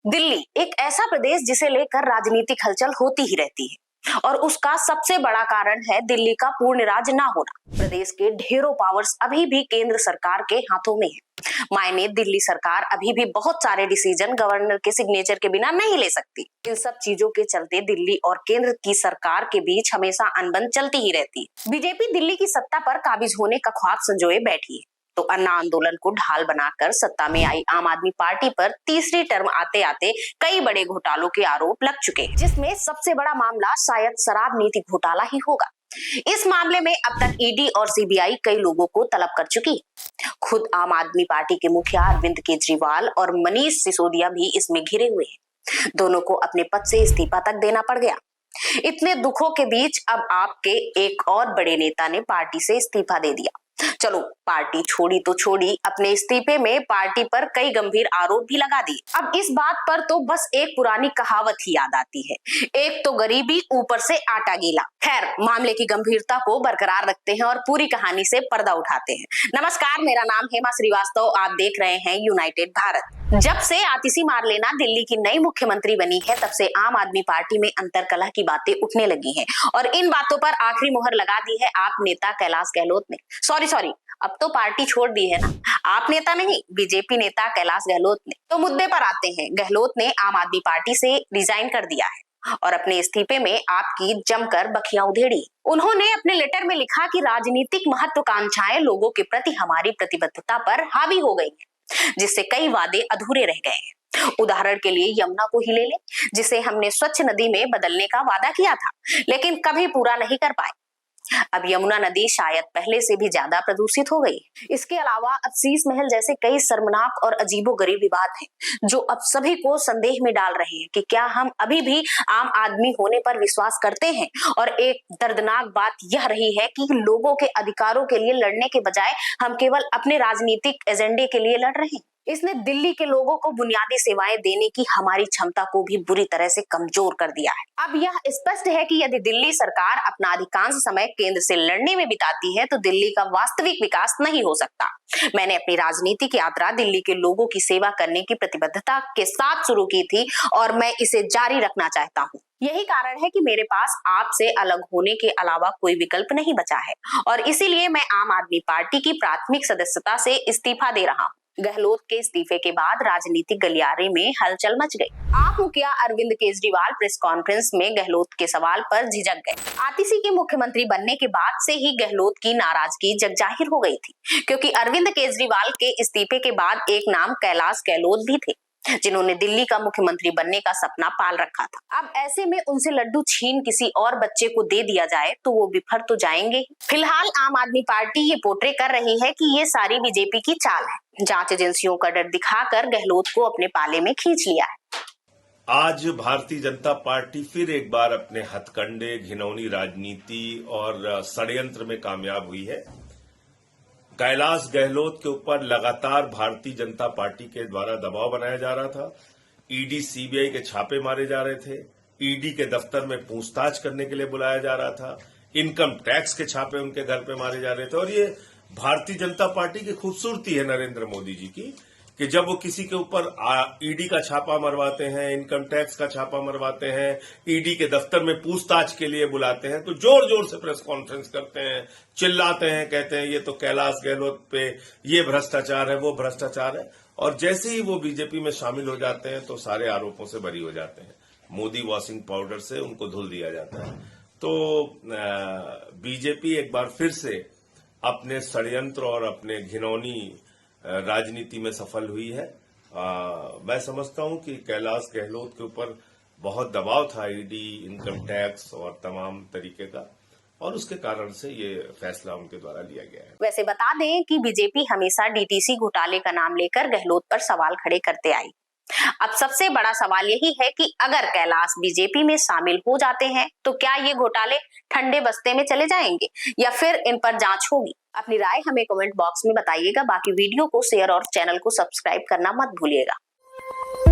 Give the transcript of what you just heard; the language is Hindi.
दिल्ली एक ऐसा प्रदेश जिसे लेकर राजनीतिक हलचल होती ही रहती है और उसका सबसे बड़ा कारण है दिल्ली का पूर्ण राज ना होना। प्रदेश के ढेरों पावर्स अभी भी केंद्र सरकार के हाथों में है। मायने दिल्ली सरकार अभी भी बहुत सारे डिसीजन गवर्नर के सिग्नेचर के बिना नहीं ले सकती। इन सब चीजों के चलते दिल्ली और केंद्र की सरकार के बीच हमेशा अनबन चलती ही रहती है। बीजेपी दिल्ली की सत्ता पर काबिज होने का ख्वाब संजोए बैठी है, तो अन्ना आंदोलन को ढाल बनाकर सत्ता में आई आम आदमी पार्टी पर तीसरी टर्म आते आते कई बड़े घोटालों के आरोप लग चुके हैं, जिसमें सबसे बड़ा मामला शायद शराब नीति घोटाला ही होगा। इस मामले में अब तक ईडी और सीबीआई कई लोगों को तलब कर चुकी है। खुद आम आदमी पार्टी के मुखिया अरविंद केजरीवाल और मनीष सिसोदिया भी इसमें घिरे हुए हैं। दोनों को अपने पद से इस्तीफा तक देना पड़ गया। इतने दुखों के बीच अब आपके एक और बड़े नेता ने पार्टी से इस्तीफा दे दिया। चलो पार्टी छोड़ी तो छोड़ी, अपने इस्तीफे में पार्टी पर कई गंभीर आरोप भी लगा दिए। अब इस बात पर तो बस एक पुरानी कहावत ही याद आती है, एक तो गरीबी ऊपर से आटा गीला। खैर, मामले की गंभीरता को बरकरार रखते हैं और पूरी कहानी से पर्दा उठाते हैं। नमस्कार, मेरा नाम हेमा श्रीवास्तव, आप देख रहे हैं यूनाइटेड भारत। जब से आतिशी मारलेना दिल्ली की नई मुख्यमंत्री बनी है, तब से आम आदमी पार्टी में अंतरकलह की बातें उठने लगी हैं और इन बातों पर आखिरी मुहर लगा दी है आप नेता कैलाश गहलोत ने। सॉरी, अब तो पार्टी छोड़ दी है ना, आप नेता नहीं, बीजेपी नेता कैलाश गहलोत ने। तो मुद्दे पर आते हैं। गहलोत ने आम आदमी पार्टी से रिजाइन कर दिया है और अपने इस्तीफे में आपकी जमकर बखियां उधेड़ी। उन्होंने अपने लेटर में लिखा कि राजनीतिक महत्वाकांक्षाएं लोगों के प्रति हमारी प्रतिबद्धता पर हावी हो गई है, जिससे कई वादे अधूरे रह गए हैं। उदाहरण के लिए यमुना को ही ले लें, जिसे हमने स्वच्छ नदी में बदलने का वादा किया था, लेकिन कभी पूरा नहीं कर पाए। अब यमुना नदी शायद पहले से भी ज्यादा प्रदूषित हो गई। इसके अलावा अब शीश महल जैसे कई शर्मनाक और अजीबोगरीब विवाद हैं, जो अब सभी को संदेह में डाल रहे हैं कि क्या हम अभी भी आम आदमी होने पर विश्वास करते हैं। और एक दर्दनाक बात यह रही है कि लोगों के अधिकारों के लिए लड़ने के बजाय हम केवल अपने राजनीतिक एजेंडे के लिए लड़ रहे हैं। इसने दिल्ली के लोगों को बुनियादी सेवाएं देने की हमारी क्षमता को भी बुरी तरह से कमजोर कर दिया है। अब यह स्पष्ट है कि यदि दिल्ली सरकार अपना अधिकांश समय केंद्र से लड़ने में बिताती है, तो दिल्ली का वास्तविक विकास नहीं हो सकता। मैंने अपनी राजनीतिक यात्रा दिल्ली के लोगों की सेवा करने की प्रतिबद्धता के साथ शुरू की थी और मैं इसे जारी रखना चाहता हूँ। यही कारण है कि मेरे पास आपसे अलग होने के अलावा कोई विकल्प नहीं बचा है और इसीलिए मैं आम आदमी पार्टी की प्राथमिक सदस्यता से इस्तीफा दे रहा हूँ। गहलोत के इस्तीफे के बाद राजनीतिक गलियारे में हलचल मच गई। आप मुखिया अरविंद केजरीवाल प्रेस कॉन्फ्रेंस में गहलोत के सवाल पर झिझक गए। आतिशी के मुख्यमंत्री बनने के बाद से ही गहलोत की नाराजगी जगजाहिर हो गई थी, क्योंकि अरविंद केजरीवाल के इस्तीफे के बाद एक नाम कैलाश गहलोत भी थे, जिन्होंने दिल्ली का मुख्यमंत्री बनने का सपना पाल रखा था। अब ऐसे में उनसे लड्डू छीन किसी और बच्चे को दे दिया जाए तो वो बिफर तो जाएंगे। फिलहाल आम आदमी पार्टी ये पोर्ट्रे कर रही है कि ये सारी बीजेपी की चाल है। जांच एजेंसियों का डर दिखाकर गहलोत को अपने पाले में खींच लिया है। आज भारतीय जनता पार्टी फिर एक बार अपने हथकंडे, घिनौनी राजनीति और षड्यंत्र में कामयाब हुई है। कैलाश गहलोत के ऊपर लगातार भारतीय जनता पार्टी के द्वारा दबाव बनाया जा रहा था। ईडी सीबीआई के छापे मारे जा रहे थे। ईडी के दफ्तर में पूछताछ करने के लिए बुलाया जा रहा था। इनकम टैक्स के छापे उनके घर पे मारे जा रहे थे। और ये भारतीय जनता पार्टी की खूबसूरती है नरेंद्र मोदी जी की, कि जब वो किसी के ऊपर ईडी का छापा मरवाते हैं, इनकम टैक्स का छापा मरवाते हैं, ईडी के दफ्तर में पूछताछ के लिए बुलाते हैं, तो जोर जोर से प्रेस कॉन्फ्रेंस करते हैं, चिल्लाते हैं, कहते हैं ये तो कैलाश गहलोत पे ये भ्रष्टाचार है, वो भ्रष्टाचार है। और जैसे ही वो बीजेपी में शामिल हो जाते हैं तो सारे आरोपों से बरी हो जाते हैं। मोदी वॉशिंग पाउडर से उनको धुल दिया जाता है। तो बीजेपी एक बार फिर से अपने षड्यंत्र और अपने घिनौनी राजनीति में सफल हुई है। मैं समझता हूं कि कैलाश गहलोत के ऊपर बहुत दबाव था ईडी, इनकम टैक्स और तमाम तरीके का, और उसके कारण से ये फैसला उनके द्वारा लिया गया है। वैसे बता दें कि बीजेपी हमेशा डीटीसी घोटाले का नाम लेकर गहलोत पर सवाल खड़े करते आई। अब सबसे बड़ा सवाल यही है कि अगर कैलाश बीजेपी में शामिल हो जाते हैं तो क्या ये घोटाले ठंडे बस्ते में चले जाएंगे या फिर इन पर जांच होगी। अपनी राय हमें कमेंट बॉक्स में बताइएगा। बाकी वीडियो को शेयर और चैनल को सब्सक्राइब करना मत भूलिएगा।